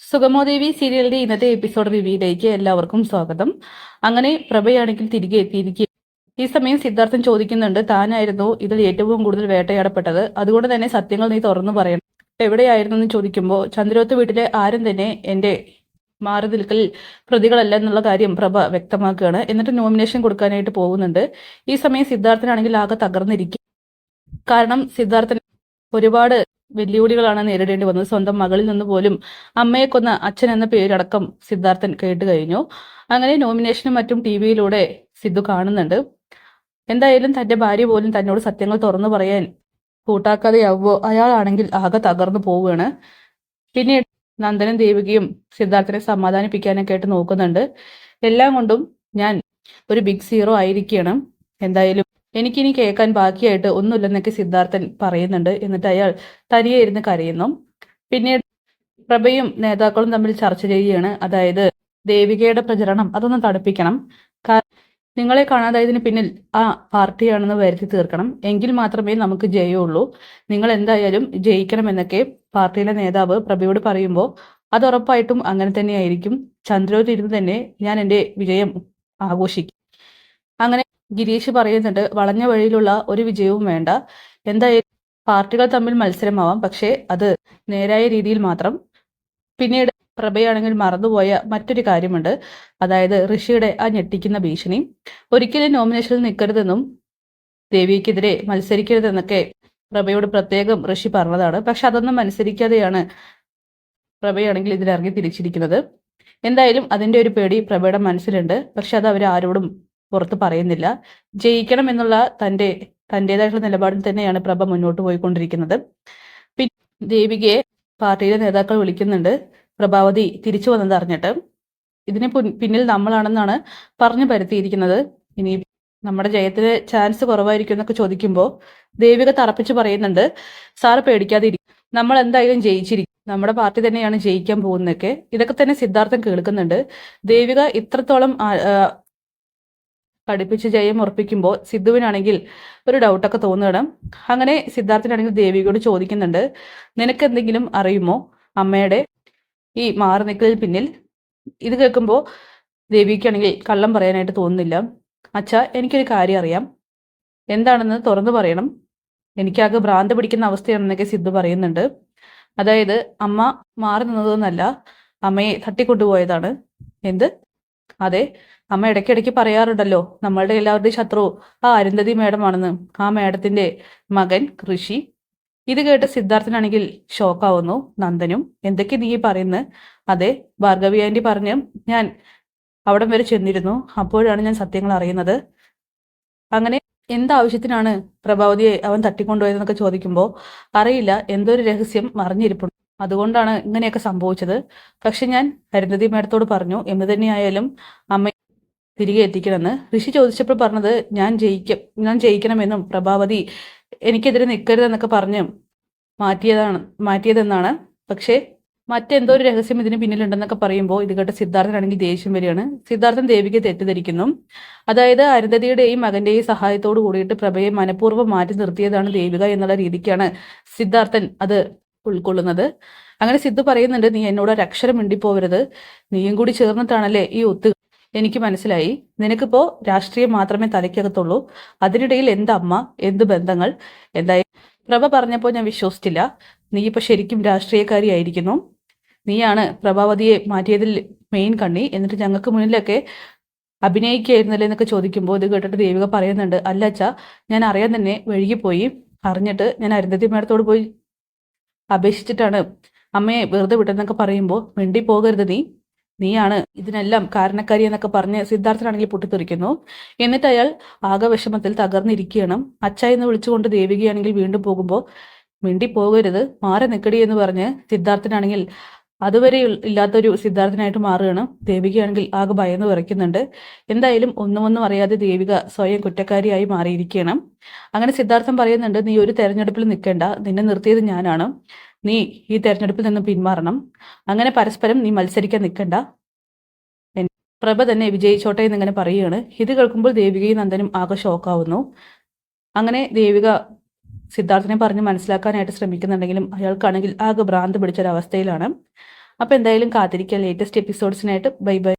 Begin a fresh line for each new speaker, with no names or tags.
സുഗമോദേവി സീരിയലിന്റെ ഇന്നത്തെ എപ്പിസോഡ് റിവ്യൂയിലേക്ക് എല്ലാവർക്കും സ്വാഗതം. അങ്ങനെ പ്രഭയാണെങ്കിൽ തിരികെ എത്തിയിരിക്കുക. ഈ സമയം സിദ്ധാർത്ഥൻ ചോദിക്കുന്നുണ്ട്, താനായിരുന്നു ഇതിൽ ഏറ്റവും കൂടുതൽ വേട്ടയാടപ്പെട്ടത്, അതുകൊണ്ട് തന്നെ സത്യങ്ങൾ നീ തുറന്നു പറയണം. എവിടെയായിരുന്നു എന്ന് ചോദിക്കുമ്പോൾ ചന്ദ്രോത്ത് വീട്ടിലെ ആരും തന്നെ എന്റെ മാറി നിൽക്കൽ പ്രതികളല്ല എന്നുള്ള കാര്യം പ്രഭ വ്യക്തമാക്കുകയാണ്. എന്നിട്ട് നോമിനേഷൻ കൊടുക്കാനായിട്ട് പോകുന്നുണ്ട്. ഈ സമയം സിദ്ധാർത്ഥനാണെങ്കിൽ ആകെ തകർന്നിരിക്കും. കാരണം സിദ്ധാർത്ഥൻ ഒരുപാട് വെല്ലുവിളികളാണ് നേരിടേണ്ടി വന്നത്. സ്വന്തം മകളിൽ നിന്ന് പോലും അമ്മയെ കൊന്ന അച്ഛൻ എന്ന പേരടക്കം സിദ്ധാർത്ഥൻ കേട്ട് കഴിഞ്ഞു. അങ്ങനെ നോമിനേഷനും മറ്റും ടിവിയിലൂടെ സിദ്ധു കാണുന്നുണ്ട്. എന്തായാലും തന്റെ ഭാര്യ പോലും തന്നോട് സത്യങ്ങൾ തുറന്നു പറയാൻ കൂട്ടാക്കാതെയാവുമ്പോൾ അയാളാണെങ്കിൽ ആകെ തകർന്നു പോവുകയാണ്. പിന്നീട് നന്ദനും ദേവികയും സിദ്ധാർത്ഥനെ സമാധാനിപ്പിക്കാനൊക്കെ ആയിട്ട് നോക്കുന്നുണ്ട്. എല്ലാം കൊണ്ടും ഞാൻ ഒരു ബിഗ് സീറോ ആയിരിക്കണം. എന്തായാലും എനിക്കിനി കേൾക്കാൻ ബാക്കിയായിട്ട് ഒന്നുമില്ലെന്നൊക്കെ സിദ്ധാർത്ഥൻ പറയുന്നുണ്ട്. എന്നിട്ട് അയാൾ തനിയെ ഇരുന്ന് കരയുന്നു. പിന്നീട് പ്രഭയും നേതാക്കളും തമ്മിൽ ചർച്ച ചെയ്യുകയാണ്. അതായത് ദേവികയുടെ പ്രചരണം അതൊന്ന് തടുപ്പിക്കണം. നിങ്ങളെ കാണാതായതിന് പിന്നിൽ ആ പാർട്ടിയാണെന്ന് വരുത്തി തീർക്കണം. എങ്കിൽ മാത്രമേ നമുക്ക് ജയമുള്ളൂ. നിങ്ങൾ എന്തായാലും ജയിക്കണമെന്നൊക്കെ പാർട്ടിയിലെ നേതാവ് പ്രഭയോട് പറയുമ്പോൾ അത് ഉറപ്പായിട്ടും അങ്ങനെ തന്നെയായിരിക്കും. ചന്ദ്രോത്തിരുന്ന് തന്നെ ഞാൻ എൻ്റെ വിജയം ആഘോഷിക്കും. അങ്ങനെ ഗിരീഷ് പറയുന്നുണ്ട്, വളഞ്ഞ വഴിയിലുള്ള ഒരു വിജയവും വേണ്ട. എന്തായാലും പാർട്ടികൾ തമ്മിൽ മത്സരമാവാം, പക്ഷേ അത് നേരായ രീതിയിൽ മാത്രം. പിന്നീട് പ്രഭയാണെങ്കിൽ മറന്നുപോയ മറ്റൊരു കാര്യമുണ്ട്. അതായത് ഋഷിയുടെ ആ ഞെട്ടിക്കുന്ന ഭീഷണി. ഒരിക്കലും നോമിനേഷനിൽ നിൽക്കരുതെന്നും ദേവിക്കെതിരെ മത്സരിക്കരുതെന്നൊക്കെ പ്രഭയോട് പ്രത്യേകം ഋഷി പറഞ്ഞതാണ്. പക്ഷെ അതൊന്നും അനുസരിക്കാതെയാണ് പ്രഭയാണെങ്കിൽ ഇതിലിറങ്ങി തിരിച്ചിരിക്കുന്നത്. എന്തായാലും അതിന്റെ ഒരു പേടി പ്രഭയുടെ മനസ്സിലുണ്ട്. പക്ഷെ അത് അവരാരോടും പുറത്ത് പറയുന്നില്ല. ജയിക്കണം എന്നുള്ള തന്റേതായിട്ടുള്ള നിലപാടിൽ തന്നെയാണ് പ്രഭ മുന്നോട്ട് പോയിക്കൊണ്ടിരിക്കുന്നത്. പിന്നെ ദേവികയെ പാർട്ടിയിലെ നേതാക്കൾ വിളിക്കുന്നുണ്ട്, പ്രഭാവതി തിരിച്ചു വന്നത് അറിഞ്ഞിട്ട്. ഇതിന് പിന്നിൽ നമ്മളാണെന്നാണ് പറഞ്ഞു പരത്തിയിരിക്കുന്നത്. ഇനി നമ്മുടെ ജയത്തിന് ചാൻസ് കുറവായിരിക്കും എന്നൊക്കെ ചോദിക്കുമ്പോൾ ദേവിക തറപ്പിച്ച് പറയുന്നുണ്ട്, സാറ് പേടിക്കാതിരിക്കും, നമ്മൾ എന്തായാലും ജയിച്ചിരിക്കും, നമ്മുടെ പാർട്ടി തന്നെയാണ് ജയിക്കാൻ പോകുന്നതൊക്കെ. ഇതൊക്കെ തന്നെ സിദ്ധാർത്ഥൻ കേൾക്കുന്നുണ്ട്. ദേവിക ഇത്രത്തോളം പഠിപ്പിച്ച് ജയം ഉറപ്പിക്കുമ്പോൾ സിദ്ധുവിനാണെങ്കിൽ ഒരു ഡൗട്ടൊക്കെ തോന്നുകയാണ്. അങ്ങനെ സിദ്ധാർത്ഥനാണെങ്കിൽ ദേവികയോട് ചോദിക്കുന്നുണ്ട്, നിനക്ക് എന്തെങ്കിലും അറിയുമോ അമ്മയുടെ ഈ മാറി നിൽക്കലിൽ പിന്നിൽ? ഇത് കേൾക്കുമ്പോൾ ദേവിക്കാണെങ്കിൽ കള്ളം പറയാനായിട്ട് തോന്നുന്നില്ല. അച്ഛാ, എനിക്കൊരു കാര്യം അറിയാം, എന്താണെന്ന് തുറന്നു പറയണം, എനിക്കാകെ ഭ്രാന്ത് പിടിക്കുന്ന അവസ്ഥയാണെന്നൊക്കെ സിദ്ധു പറയുന്നുണ്ട്. അതായത് അമ്മ മാറി നിന്നതൊന്നല്ല, അമ്മയെ തട്ടിക്കൊണ്ടുപോയതാണ്. എന്ത്? അതെ, അമ്മ ഇടയ്ക്കിടയ്ക്ക് പറയാറുണ്ടല്ലോ നമ്മളുടെ എല്ലാവരുടെയും ശത്രു ആ അരുന്ധതി മേഡമാണെന്ന്, ആ മേഡത്തിന്റെ മകൻ ഋഷി. ഇത് കേട്ട് സിദ്ധാർത്ഥനാണെങ്കിൽ ഷോക്കാവുന്നു. നന്ദനും, എന്തൊക്കെ നീ പറയുന്നത്? അതെ, ഭാർഗവി ആന്റി പറഞ്ഞ് ഞാൻ അവിടം വരെ ചെന്നിരുന്നു. അപ്പോഴാണ് ഞാൻ സത്യങ്ങൾ അറിയുന്നത്. അങ്ങനെ എന്താവശ്യത്തിനാണ് പ്രഭാവതിയെ അവൻ തട്ടിക്കൊണ്ടുപോയതെന്നൊക്കെ ചോദിക്കുമ്പോൾ അറിയില്ല, എന്തോ ഒരു രഹസ്യം മറിഞ്ഞിരിപ്പുണ്ട്, അതുകൊണ്ടാണ് ഇങ്ങനെയൊക്കെ സംഭവിച്ചത്. പക്ഷെ ഞാൻ അരുന്ധതി മേഡത്തോട് പറഞ്ഞു, എന്ന് തന്നെയായാലും അമ്മ തിരികെ എത്തിക്കണമെന്ന്. ഋഷി ചോദിച്ചപ്പോൾ പറഞ്ഞത് ഞാൻ ജയിക്കണമെന്നും പ്രഭാവതി എനിക്കെതിരെ നിൽക്കരുതെന്നൊക്കെ പറഞ്ഞ് മാറ്റിയതെന്നാണ്. പക്ഷേ മറ്റെന്തോ ഒരു രഹസ്യം ഇതിന് പിന്നിലുണ്ടെന്നൊക്കെ പറയുമ്പോൾ ഇത് കേട്ട സിദ്ധാർത്ഥനാണെങ്കിൽ ദേഷ്യം വരികയാണ്. സിദ്ധാർത്ഥൻ ദേവിക്ക് തെറ്റിദ്ധരിക്കുന്നു. അതായത് അരുന്ധതിയുടെയും മകന്റെയും സഹായത്തോട് കൂടിയിട്ട് പ്രഭയെ മനഃപൂർവ്വം മാറ്റി നിർത്തിയതാണ് ദേവിക എന്നുള്ള രീതിക്കാണ് സിദ്ധാർത്ഥൻ അത് ഉൾക്കൊള്ളുന്നത്. അങ്ങനെ സിദ്ധു പറയുന്നുണ്ട്, നീ എന്നോട് ഒരു അക്ഷരം മിണ്ടിപ്പോവരുത്, നീയും കൂടി ചേർന്നിട്ടാണല്ലേ ഈ ഒത്ത്. എനിക്ക് മനസ്സിലായി, നിനക്കിപ്പോ രാഷ്ട്രീയം മാത്രമേ തലയ്ക്കകത്തുള്ളൂ. അതിനിടയിൽ എന്ത് അമ്മ, എന്ത് ബന്ധങ്ങൾ? എന്തായാലും പ്രഭ പറഞ്ഞപ്പോൾ ഞാൻ വിശ്വസിച്ചില്ല. നീ ഇപ്പൊ ശരിക്കും രാഷ്ട്രീയക്കാരിയായിരിക്കുന്നു. നീയാണ് പ്രഭാവതിയെ മാറ്റിയതിൽ മെയിൻ കണ്ണി. എന്നിട്ട് ഞങ്ങൾക്ക് മുന്നിലൊക്കെ അഭിനയിക്കുകയായിരുന്നല്ലേ എന്നൊക്കെ ചോദിക്കുമ്പോൾ ഇത് കേട്ടിട്ട് ദേവിക പറയുന്നുണ്ട്, അല്ല അച്ഛാ, ഞാൻ അറിയാൻ തന്നെ വഴുകിപ്പോയി. അറിഞ്ഞിട്ട് ഞാൻ അരുന്ധതി മേഡത്തോട് പോയി അപേക്ഷിച്ചിട്ടാണ് അമ്മയെ വെറുതെ വിട്ടെന്നൊക്കെ പറയുമ്പോൾ മിണ്ടി പോകരുത്, നീയാണ് ഇതിനെല്ലാം കാരണക്കാരി എന്നൊക്കെ പറഞ്ഞ് സിദ്ധാർത്ഥനാണെങ്കിൽ പൊട്ടിത്തെറിക്കുന്നു. എന്നിട്ട് അയാൾ ആകെ വിഷമത്തിൽ തകർന്നിരിക്കുകയാണ്. അച്ഛ എന്ന് വിളിച്ചുകൊണ്ട് ദേവികയാണെങ്കിൽ വീണ്ടും പോകുമ്പോൾ മിണ്ടി പോകരുത്, മാറി നിൽക്കടി എന്ന് പറഞ്ഞ് സിദ്ധാർത്ഥനാണെങ്കിൽ അതുവരെ ഇല്ലാത്തൊരു സിദ്ധാർത്ഥനായിട്ട് മാറുകയാണ്. ദേവികയാണെങ്കിൽ ആകെ ഭയന്ന് വിറയ്ക്കുന്നുണ്ട്. എന്തായാലും ഒന്നും അറിയാതെ ദേവിക സ്വയം കുറ്റക്കാരിയായി മാറിയിരിക്കുകയാണ്. അങ്ങനെ സിദ്ധാർത്ഥൻ പറയുന്നുണ്ട്, നീ ഒരു തെരഞ്ഞെടുപ്പിൽ നിൽക്കേണ്ട, നിന്നെ നിർത്തിയത് ഞാനാണ്, നീ ഈ തെരഞ്ഞെടുപ്പിൽ നിന്ന് പിന്മാറണം. അങ്ങനെ പരസ്പരം നീ മത്സരിക്കാൻ നിൽക്കണ്ട, പ്രഭ തന്നെ വിജയിച്ചോട്ടെ എന്നിങ്ങനെ പറയുകയാണ്. ഇത് കേൾക്കുമ്പോൾ ദേവികയും നന്ദനും ആകെ ഷോക്കാവുന്നു. അങ്ങനെ ദേവിക സിദ്ധാർത്ഥനെ പറഞ്ഞ് മനസ്സിലാക്കാനായിട്ട് ശ്രമിക്കുന്നുണ്ടെങ്കിലും അയാൾക്കാണെങ്കിൽ ആകെ ഭ്രാന്ത് പിടിച്ചൊരവസ്ഥയിലാണ്. അപ്പോൾ എന്തായാലും കാത്തിരിക്കുക ലേറ്റസ്റ്റ് എപ്പിസോഡ്സിനായിട്ട്. Bye bye.